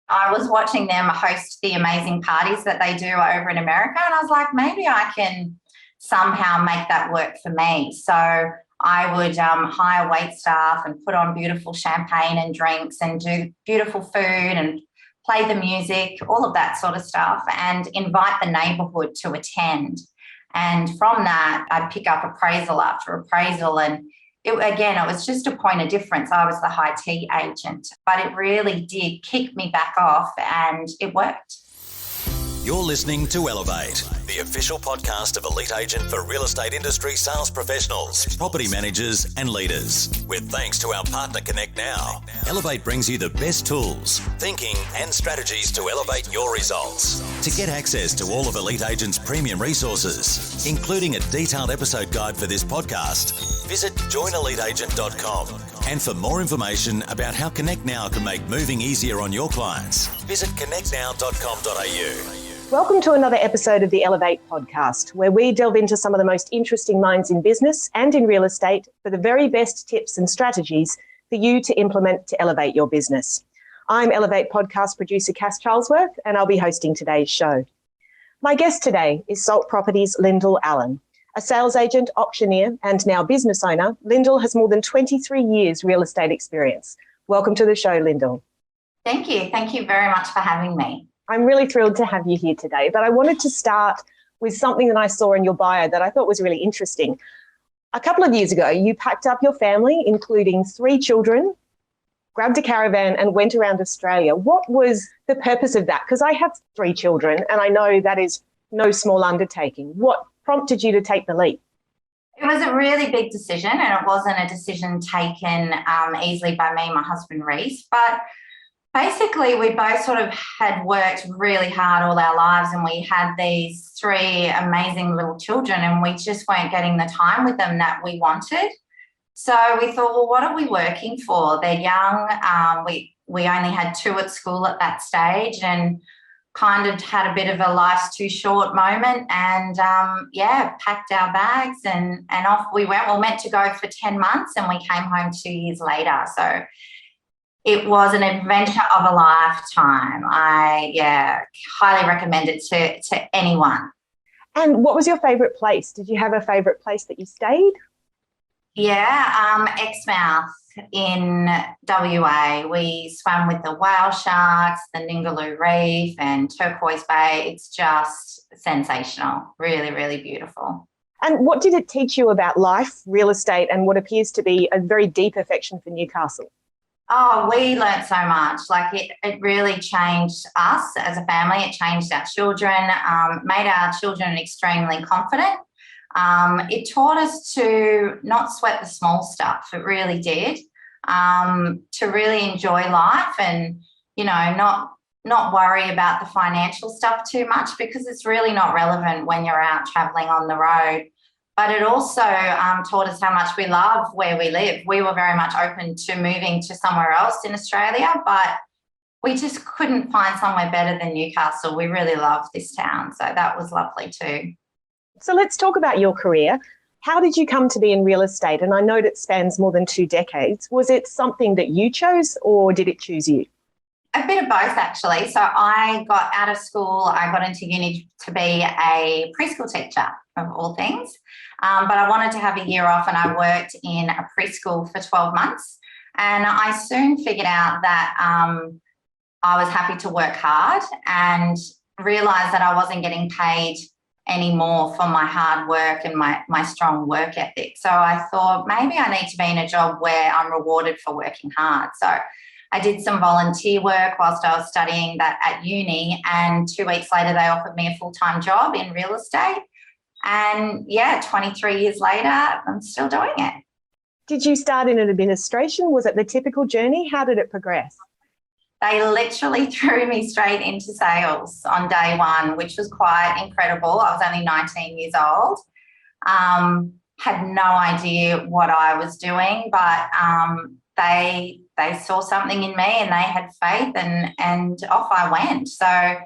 I was watching them host the amazing parties that they do over in America, and I was like, maybe I can somehow make that work for me. So I would hire wait staff and put on beautiful champagne and drinks and do beautiful food and play the music, all of that sort of stuff, and invite the neighbourhood to attend. And from that, I'd pick up appraisal after appraisal. And it was just a point of difference. I was the high tea agent, but it really did kick me back off and it worked. You're listening to Elevate, the official podcast of Elite Agent for real estate industry sales professionals, property managers and leaders. With thanks to our partner Connect Now, Elevate brings you the best tools, thinking and strategies to elevate your results. To get access to all of Elite Agent's premium resources, including a detailed episode guide for this podcast, visit joineliteagent.com. And for more information about how Connect Now can make moving easier on your clients, visit connectnow.com.au. Welcome to another episode of the Elevate podcast, where we delve into some of the most interesting minds in business and in real estate for the very best tips and strategies for you to implement to elevate your business. I'm Elevate podcast producer Cass Charlesworth, and I'll be hosting today's show. My guest today is Salt Properties' Lyndall Allan. A sales agent, auctioneer, and now business owner, Lyndall has more than 23 years real estate experience. Welcome to the show, Lyndall. Thank you. Thank you very much for having me. I'm really thrilled to have you here today, but I wanted to start with something that I saw in your bio that I thought was really interesting. A couple of years ago, you packed up your family, including 3 children, grabbed a caravan and went around Australia. What was the purpose of that? Because I have 3 children and I know that is no small undertaking. What prompted you to take the leap? It was a really big decision, and it wasn't a decision taken easily by me and my husband, Reese, but basically, we both sort of had worked really hard all our lives, and we had these 3 amazing little children, and we just weren't getting the time with them that we wanted. So we thought, well, what are we working for? They're young. We only had 2 at school at that stage, and kind of had a bit of a life's too short moment, and packed our bags and off we went. We were meant to go for 10 months, and we came home 2 years later. So it was an adventure of a lifetime. I highly recommend it to anyone. And what was your favourite place? Did you have a favourite place that you stayed? Yeah, Exmouth in WA. We swam with the whale sharks, the Ningaloo Reef and Turquoise Bay. It's just sensational. Really, really beautiful. And what did it teach you about life, real estate, and what appears to be a very deep affection for Newcastle? Oh, we learnt so much. Like it really changed us as a family. It changed our children, made our children extremely confident. It taught us to not sweat the small stuff. It really did. To really enjoy life and, not worry about the financial stuff too much, because it's really not relevant when you're out travelling on the road. But it also taught us how much we love where we live. We were very much open to moving to somewhere else in Australia, but we just couldn't find somewhere better than Newcastle. We really loved this town, so that was lovely too. So let's talk about your career. How did you come to be in real estate? And I know it spans more than 2 decades. Was it something that you chose, or did it choose you? A bit of both, actually. So I got out of school, I got into uni to be a preschool teacher, of all things. But I wanted to have a year off, and I worked in a preschool for 12 months. And I soon figured out that I was happy to work hard, and realised that I wasn't getting paid anymore for my hard work and my strong work ethic. So I thought maybe I need to be in a job where I'm rewarded for working hard. So I did some volunteer work whilst I was studying that at uni, and 2 weeks later they offered me a full-time job in real estate. And 23 years later, I'm still doing it. Did you start in administration? Was it the typical journey? How did it progress? They literally threw me straight into sales on day one, which was quite incredible. I was only 19 years old. Had no idea what I was doing, but they saw something in me and they had faith, and off I went. So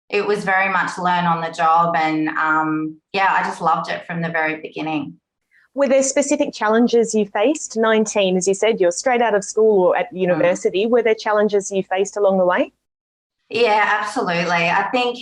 it was very much learn on the job, and I just loved it from the very beginning. Were there specific challenges you faced? 19, as you said, you're straight out of school or at university. Were there challenges you faced along the way? Yeah, absolutely. I think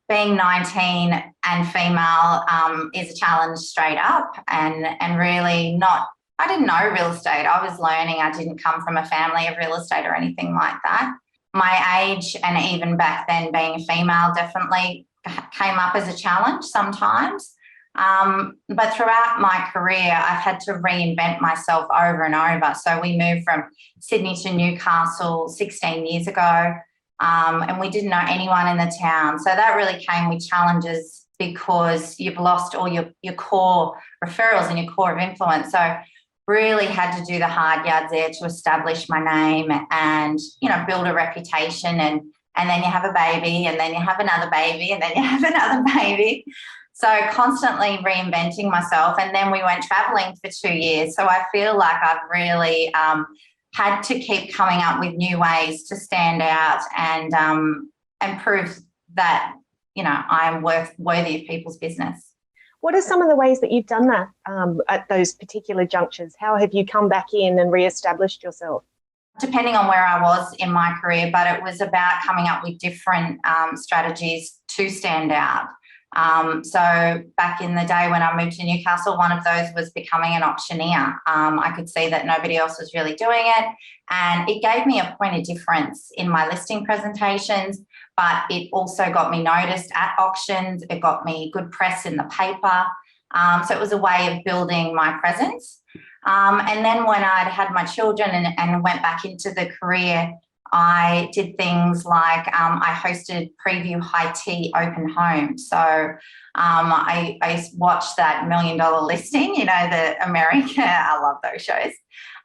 being 19 and female is a challenge straight up, and really not. I didn't know real estate. I was learning. I didn't come from a family of real estate or anything like that. My age and even back then being a female definitely came up as a challenge sometimes. But throughout my career, I've had to reinvent myself over and over. So we moved from Sydney to Newcastle 16 years ago. And we didn't know anyone in the town. So that really came with challenges because you've lost all your core referrals and your core of influence. So really had to do the hard yards there to establish my name and, build a reputation. And then you have a baby, and then you have another baby, and then you have another baby. So constantly reinventing myself. And then we went traveling for 2 years. So I feel like I've really had to keep coming up with new ways to stand out and prove that, I am worthy of people's business. What are some of the ways that you've done that at those particular junctures? How have you come back in and reestablished yourself? Depending on where I was in my career, but it was about coming up with different strategies to stand out. So back in the day when I moved to Newcastle, one of those was becoming an auctioneer. I could see that nobody else was really doing it, and it gave me a point of difference in my listing presentations, but it also got me noticed at auctions. It got me good press in the paper. So it was a way of building my presence. And then when I'd had my children and went back into the career, I did things like I hosted preview high tea open home. So I watched that $1 Million Listing, the America, I love those shows.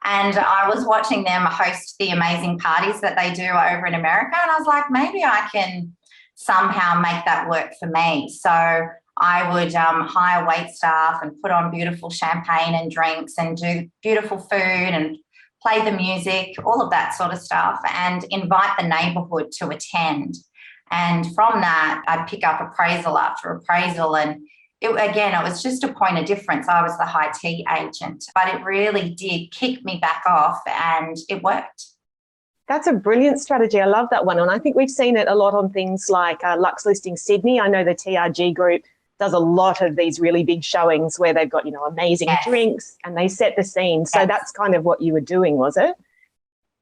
And I was watching them host the amazing parties that they do over in America. And I was like, maybe I can somehow make that work for me. So I would hire wait staff and put on beautiful champagne and drinks and do beautiful food and play the music, all of that sort of stuff, and invite the neighbourhood to attend. And from that, I'd pick up appraisal after appraisal. And it was just a point of difference. I was the high tea agent, but it really did kick me back off, and it worked. That's a brilliant strategy. I love that one. And I think we've seen it a lot on things like Lux Listing Sydney. I know the TRG group does a lot of these really big showings where they've got, amazing drinks and they set the scene. So that's kind of what you were doing, was it?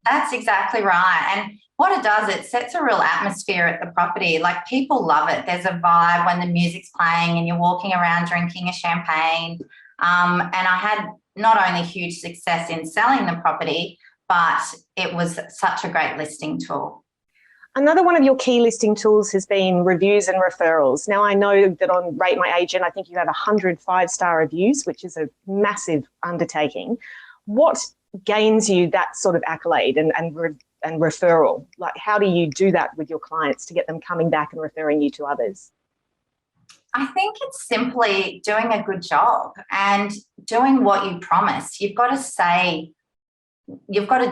That's exactly right. And what it does, it sets a real atmosphere at the property. Like, people love it. There's a vibe when the music's playing and you're walking around drinking a champagne. And I had not only huge success in selling the property, but it was such a great listing tool. Another one of your key listing tools has been reviews and referrals. Now, I know that on Rate My Agent, I think you have 100 5-star reviews, which is a massive undertaking. What gains you that sort of accolade and referral? Like, how do you do that with your clients to get them coming back and referring you to others? I think it's simply doing a good job and doing what you promise. You've got to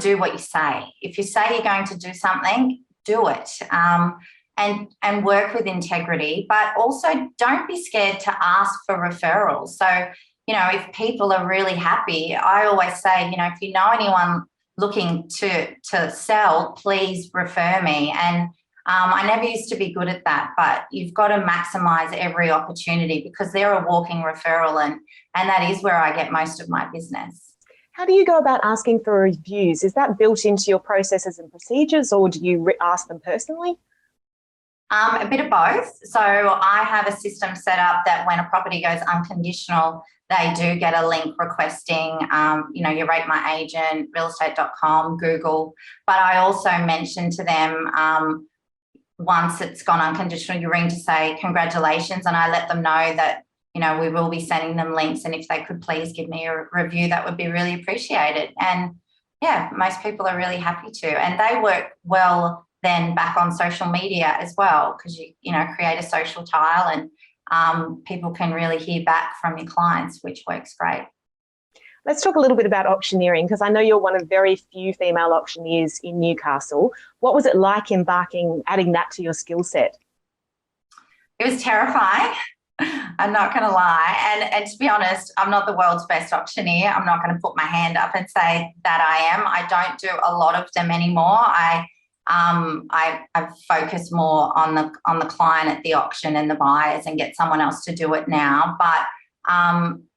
do what you say. If you say you're going to do something, do it, and work with integrity, but also don't be scared to ask for referrals. So, if people are really happy, I always say, if you know anyone looking to sell, please refer me. And I never used to be good at that, but you've got to maximize every opportunity because they're a walking referral, and that is where I get most of my business. How do you go about asking for reviews? Is that built into your processes and procedures, or do you ask them personally? A bit of both. So I have a system set up that when a property goes unconditional, they do get a link requesting, you Rate My Agent, realestate.com, Google. But I also mention to them once it's gone unconditional, you ring to say congratulations, and I let them know that we will be sending them links, and if they could please give me a review, that would be really appreciated. And yeah, most people are really happy to. And they work well then back on social media as well, because you create a social tile and people can really hear back from your clients, which works great. Let's talk a little bit about auctioneering, because I know you're one of very few female auctioneers in Newcastle. What was it like adding that to your skill set? It was terrifying. I'm not going to lie. And to be honest, I'm not the world's best auctioneer. I'm not going to put my hand up and say that I am. I don't do a lot of them anymore. I I focus more on the client at the auction and the buyers and get someone else to do it now. But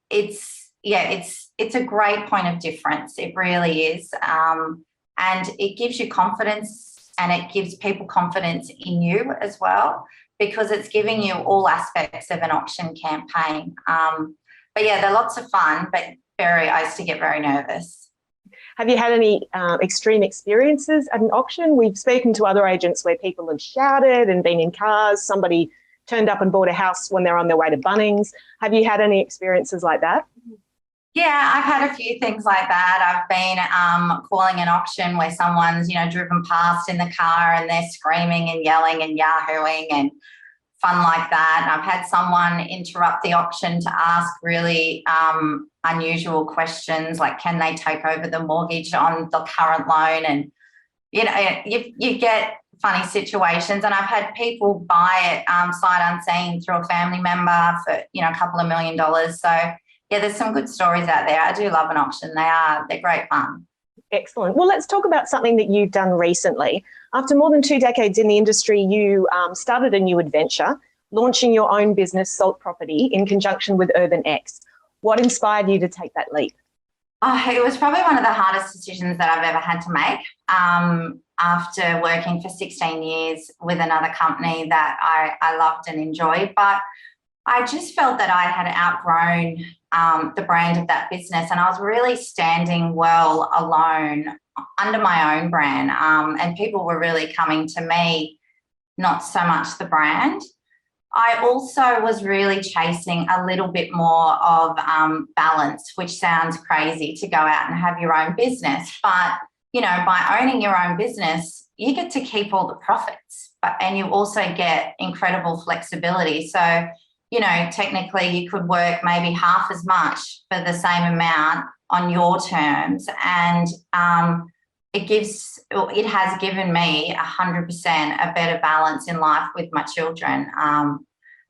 it's a great point of difference. It really is. And it gives you confidence, and it gives people confidence in you as well, because it's giving you all aspects of an auction campaign. But yeah, they're lots of fun, but I used to get very nervous. Have you had any extreme experiences at an auction? We've spoken to other agents where people have shouted and been in cars. Somebody turned up and bought a house when they're on their way to Bunnings. Have you had any experiences like that? Yeah, I've had a few things like that. I've been calling an auction where someone's, driven past in the car and they're screaming and yelling and yahooing and fun like that. And I've had someone interrupt the auction to ask really unusual questions, like can they take over the mortgage on the current loan? And, you get funny situations. And I've had people buy it sight unseen through a family member for, a couple of $1 million. So, yeah, there's some good stories out there. I do love an auction. They're great fun. Excellent. Well, let's talk about something that you've done recently. After more than 2 decades in the industry, you started a new adventure, launching your own business, Salt Property, in conjunction with UrbanX. What inspired you to take that leap? It was probably one of the hardest decisions that I've ever had to make. After working for 16 years with another company that I loved and enjoyed, but I just felt that I had outgrown the brand of that business, and I was really standing well alone under my own brand, and people were really coming to me, not so much the brand. I also was really chasing a little bit more of balance, which sounds crazy to go out and have your own business, but by owning your own business, you get to keep all the profits, and you also get incredible flexibility. So technically you could work maybe half as much for the same amount on your terms. And it has given me 100% a better balance in life with my children.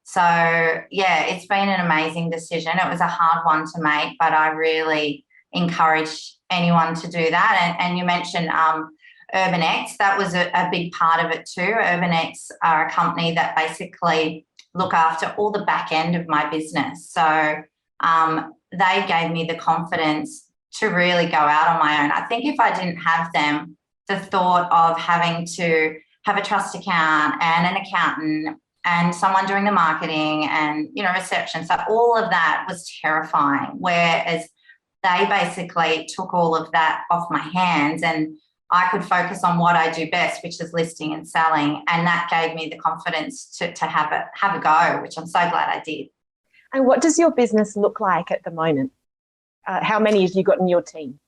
So yeah, it's been an amazing decision. It was a hard one to make, but I really encourage anyone to do that. And you mentioned UrbanX, that was a big part of it too. UrbanX are a company that basically look after all the back end of my business. So they gave me the confidence to really go out on my own. I think if I didn't have them, the thought of having to have a trust account and an accountant and someone doing the marketing and, reception, so all of that was terrifying, whereas they basically took all of that off my hands and I could focus on what I do best, which is listing and selling. And that gave me the confidence to have a go, which I'm so glad I did. And what does your business look like at the moment? How many have you got in your team?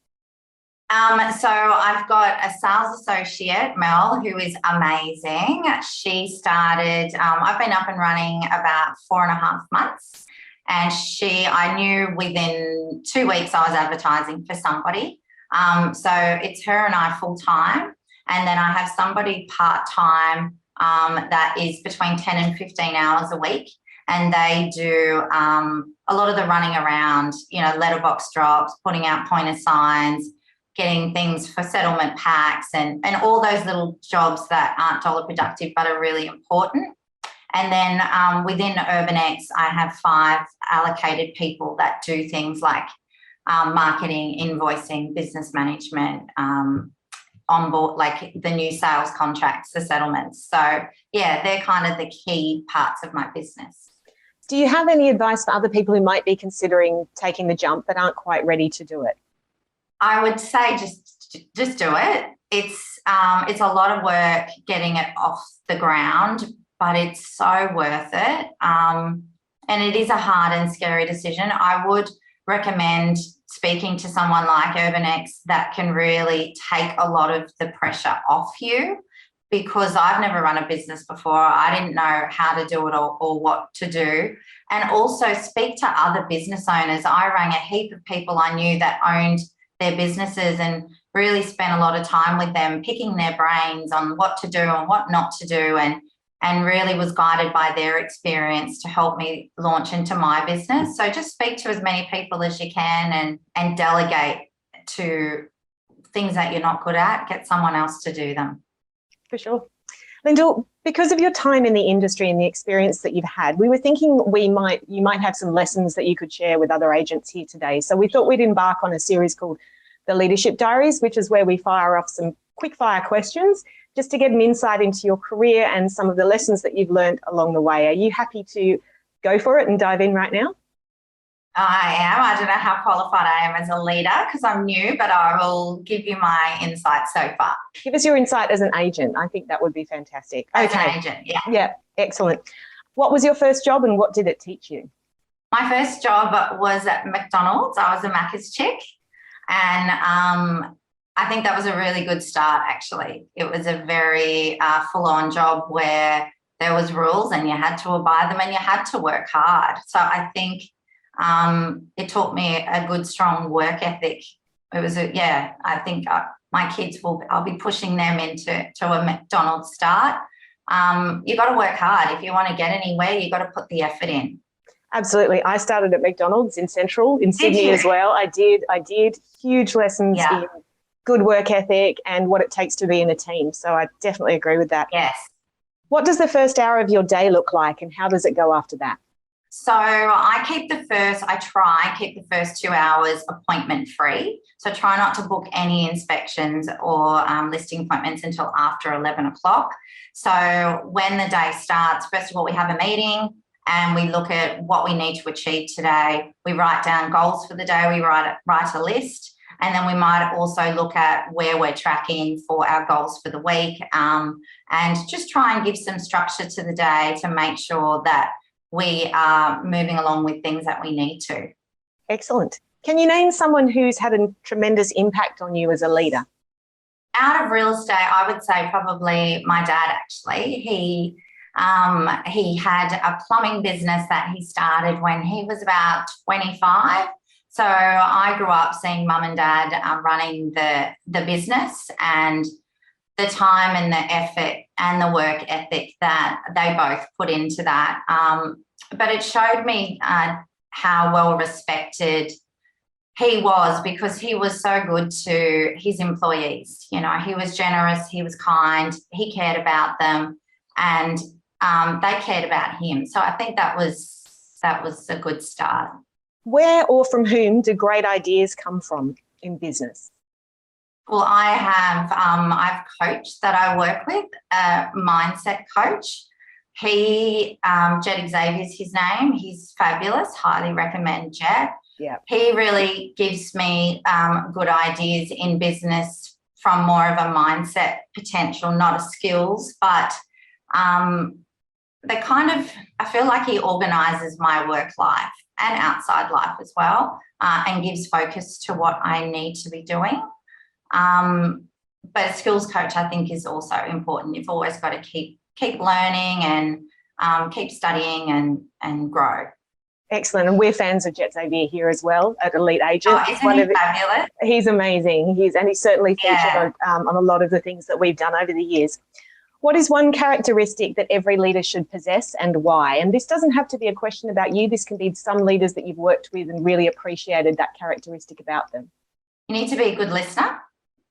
So I've got a sales associate, Mel, who is amazing. She started, I've been up and running about 4.5 months. And I knew within 2 weeks I was advertising for somebody. So it's her and I full time. And then I have somebody part time that is between 10 and 15 hours a week. And they do a lot of the running around, letterbox drops, putting out pointer signs, getting things for settlement packs and all those little jobs that aren't dollar productive but are really important. And then within UrbanX, I have 5 allocated people that do things like marketing, invoicing, business management, onboard, like the new sales contracts, the settlements. So yeah, they're kind of the key parts of my business. Do you have any advice for other people who might be considering taking the jump but aren't quite ready to do it? I would say just do it. It's a lot of work getting it off the ground, but it's so worth it. And it is a hard and scary decision. I would recommend speaking to someone like UrbanX that can really take a lot of the pressure off you, because I've never run a business before. I didn't know how to do it or what to do. And also speak to other business owners. I rang a heap of people I knew that owned their businesses and really spent a lot of time with them, picking their brains on what to do and what not to do, and really was guided by their experience to help me launch into my business. So just speak to as many people as you can and delegate to things that you're not good at. Get someone else to do them. For sure. Lyndall, because of your time in the industry and the experience that you've had, we were thinking you might have some lessons that you could share with other agents here today. So we thought we'd embark on a series called the Leadership Diaries, which is where we fire off some quick fire questions just to get an insight into your career and some of the lessons that you've learned along the way. Are you happy to go for it and dive in right now? I am. I don't know how qualified I am as a leader because I'm new, but I will give you my insights so far. Give us your insight as an agent. I think that would be fantastic. As an agent, yeah. Yeah, excellent. What was your first job and what did it teach you? My first job was at McDonald's. I was a Macca's chick, and I think that was a really good start, actually. It was a very full-on job where there was rules and you had to abide them and you had to work hard. So I think it taught me a good, strong work ethic. It was, I think my kids I'll be pushing them into a McDonald's start. You got to work hard. If you want to get anywhere, you got to put the effort in. Absolutely. I started at McDonald's in Central, in Sydney as well. I did huge lessons in good work ethic and what it takes to be in a team. So I definitely agree with that. Yes. What does the first hour of your day look like and how does it go after that? So I try and keep the first 2 hours appointment free. So try not to book any inspections or listing appointments until after 11 o'clock. So when the day starts, first of all, we have a meeting and we look at what we need to achieve today. We write down goals for the day. We write a list. And then we might also look at where we're tracking for our goals for the week and just try and give some structure to the day to make sure that we are moving along with things that we need to. Excellent. Can you name someone who's had a tremendous impact on you as a leader? Out of real estate, I would say probably my dad, actually. He had a plumbing business that he started when he was about 25. So I grew up seeing mum and dad running the business and the time and the effort and the work ethic that they both put into that. But it showed me how well respected he was because he was so good to his employees. You know, he was generous, he was kind, he cared about them and they cared about him. So I think that was a good start. Where or from whom do great ideas come from in business? Well, I've coached that I work with, a mindset coach. Jet Xavier's his name. He's fabulous. Highly recommend Jet. Yeah. He really gives me good ideas in business from more of a mindset potential, not a skills, but I feel like he organises my work life and outside life as well and gives focus to what I need to be doing. But a skills coach, I think, is also important. You've always got to keep learning and keep studying and grow. Excellent. And we're fans of Jet Xavier here as well at Elite Agent. Oh, isn't he fabulous? He's amazing. He's certainly featured on a lot of the things that we've done over the years. What is one characteristic that every leader should possess and why? And this doesn't have to be a question about you. This can be some leaders that you've worked with and really appreciated that characteristic about them. You need to be a good listener.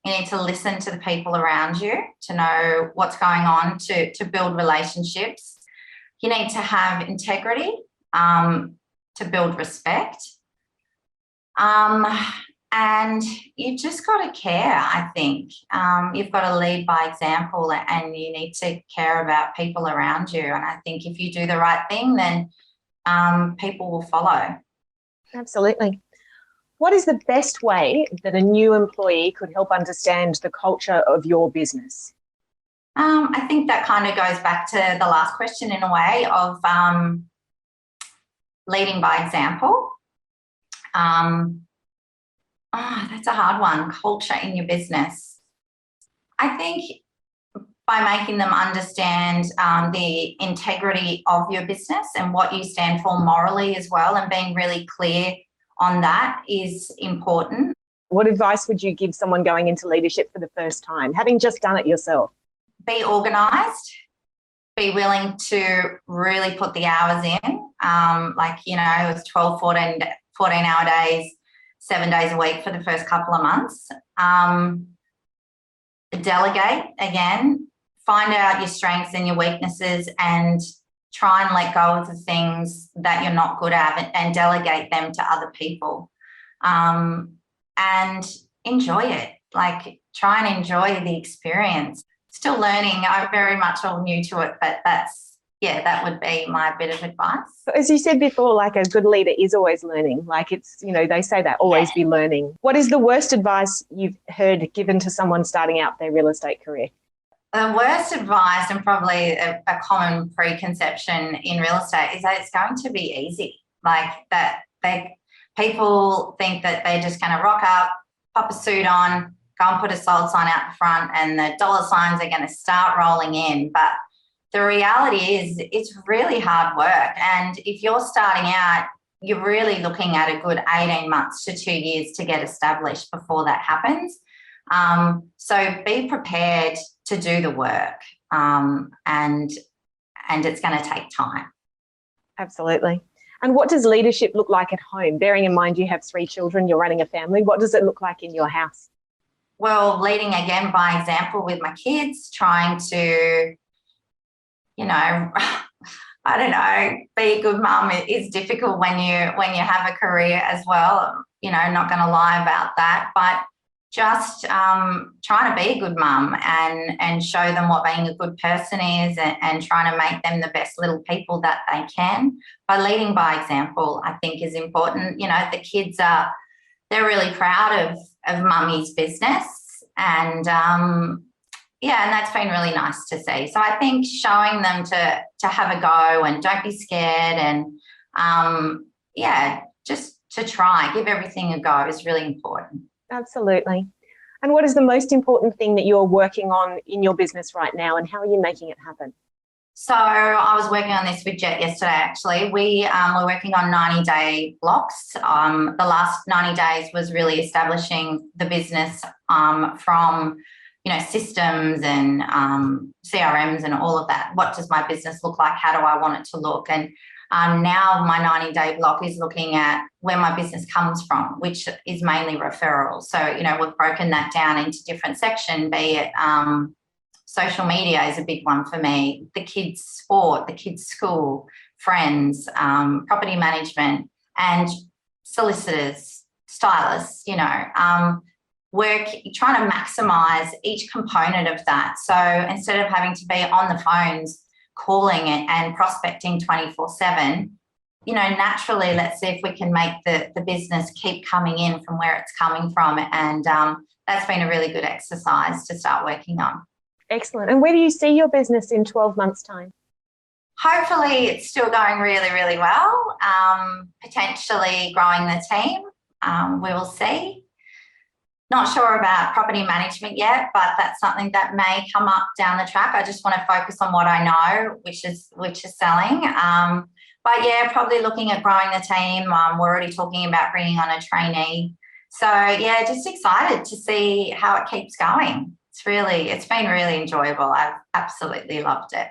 You need to listen to the people around you to know what's going on, to build relationships. You need to have integrity, to build respect. And you've just got to care, I think. You've got to lead by example and you need to care about people around you. And I think if you do the right thing, then people will follow. Absolutely. What is the best way that a new employee could help understand the culture of your business? I think that kind of goes back to the last question in a way of leading by example. That's a hard one. Culture in your business. I think by making them understand the integrity of your business and what you stand for morally as well, and being really clear on that is important. What advice would you give someone going into leadership for the first time, having just done it yourself? Be organised. Be willing to really put the hours in. It was 12, 14-hour days, 7 days a week for the first couple of months. Delegate again. find out your strengths and your weaknesses and try and let go of the things that you're not good at and delegate them to other people, and enjoy it. Like, try and enjoy the experience. Still learning. I'm very much all new to it, but that would be my bit of advice. As you said before, like, a good leader is always learning. Like, it's, they say that, always be learning. What is the worst advice you've heard given to someone starting out their real estate career? The worst advice, and probably a common preconception in real estate, is that it's going to be easy. Like, that people think that they're just going to rock up, pop a suit on, go and put a sold sign out the front, and the dollar signs are going to start rolling in. But the reality is it's really hard work. And if you're starting out, you're really looking at a good 18 months to 2 years to get established before that happens. So be prepared to do the work, and it's going to take time. Absolutely. And what does leadership look like at home? Bearing in mind you have 3 children, you're running a family. What does it look like in your house? Well, leading again by example with my kids, trying to, I don't know, be a good mum is difficult when you have a career as well. Not going to lie about that, but just trying to be a good mum and show them what being a good person is, and trying to make them the best little people that they can. By leading by example, I think, is important. The kids they're really proud of mummy's business, and and that's been really nice to see. So I think showing them to have a go and don't be scared, and just to try, give everything a go is really important. Absolutely. And what is the most important thing that you're working on in your business right now, and how are you making it happen? So I was working on this with Jet yesterday, actually. We were working on 90-day blocks. The last 90 days was really establishing the business from, systems and CRMs and all of that. What does my business look like? How do I want it to look? And now my 90-day block is looking at where my business comes from, which is mainly referrals. So, we've broken that down into different sections, be it social media is a big one for me, the kids' sport, the kids' school, friends, property management, and solicitors, stylists, work, trying to maximise each component of that. So instead of having to be on the phones calling it and prospecting 24/7, naturally, let's see if we can make the business keep coming in from where it's coming from. And that's been a really good exercise to start working on. Excellent. And where do you see your business in 12 months' time? Hopefully it's still going really, really well. Potentially growing the team. We will see. Not sure about property management yet, but that's something that may come up down the track. I just want to focus on what I know, which is selling. But yeah, probably looking at growing the team. We're already talking about bringing on a trainee. So yeah, just excited to see how it keeps going. It's been really enjoyable. I've absolutely loved it.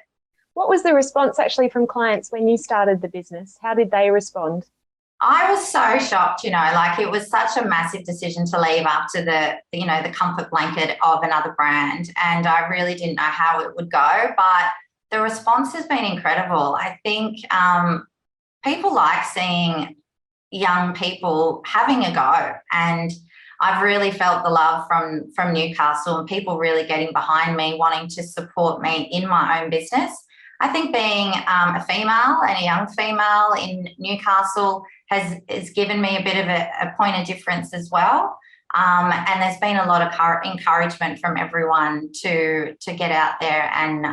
What was the response actually from clients when you started the business? How did they respond? I was so shocked, it was such a massive decision to leave after the comfort blanket of another brand. And I really didn't know how it would go, but the response has been incredible. I think people like seeing young people having a go, and I've really felt the love from Newcastle and people really getting behind me, wanting to support me in my own business. I think being a female and a young female in Newcastle has given me a bit of a point of difference as well. And there's been a lot of encouragement from everyone to get out there. And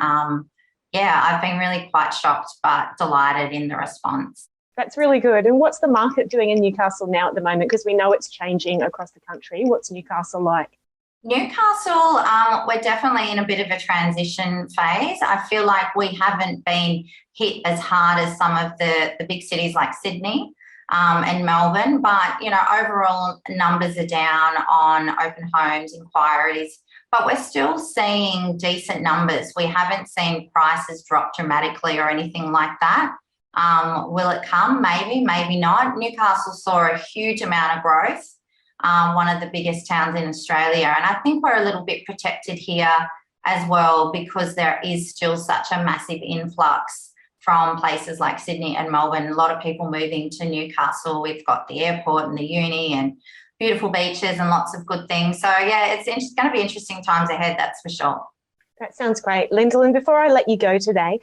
I've been really quite shocked but delighted in the response. That's really good. And what's the market doing in Newcastle now at the moment? Because we know it's changing across the country. What's Newcastle like? Newcastle, we're definitely in a bit of a transition phase. I feel like we haven't been hit as hard as some of the big cities like Sydney and Melbourne, but, overall numbers are down on open homes, inquiries, but we're still seeing decent numbers. We haven't seen prices drop dramatically or anything like that. Will it come? Maybe, maybe not. Newcastle saw a huge amount of growth, one of the biggest towns in Australia. And I think we're a little bit protected here as well, because there is still such a massive influx from places like Sydney and Melbourne. A lot of people moving to Newcastle. We've got the airport and the uni and beautiful beaches and lots of good things. So, yeah, it's going to be interesting times ahead, that's for sure. That sounds great. Lyndall, and before I let you go today,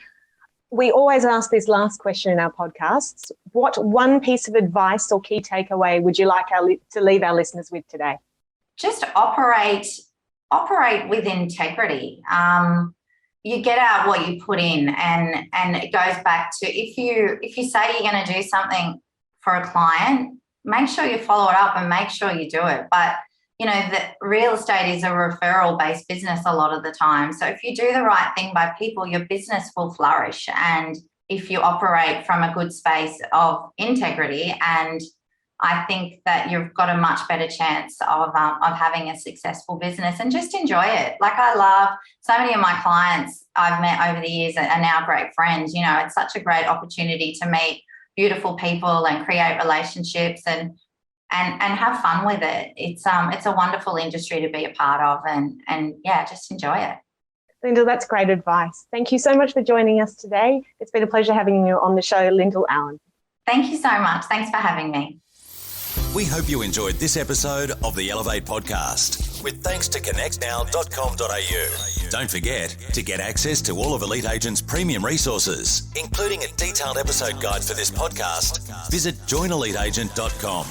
we always ask this last question in our podcasts. What one piece of advice or key takeaway would you like to leave our listeners with today? Just operate with integrity. You get out what you put in, and it goes back to if you say you're going to do something for a client, make sure you follow it up and make sure you do it. But the real estate is a referral-based business a lot of the time. So if you do the right thing by people, your business will flourish. And if you operate from a good space of integrity, and I think that you've got a much better chance of having a successful business, and just enjoy it. Like, I love so many of my clients I've met over the years are now great friends. It's such a great opportunity to meet beautiful people and create relationships and have fun with it. It's a wonderful industry to be a part of, and yeah, just enjoy it. Lyndall, that's great advice. Thank you so much for joining us today. It's been a pleasure having you on the show, Lyndall Allan. Thank you so much. Thanks for having me. We hope you enjoyed this episode of the Elevate podcast, with thanks to connectnow.com.au. Don't forget to get access to all of Elite Agent's premium resources, including a detailed episode guide for this podcast. Visit joineliteagent.com.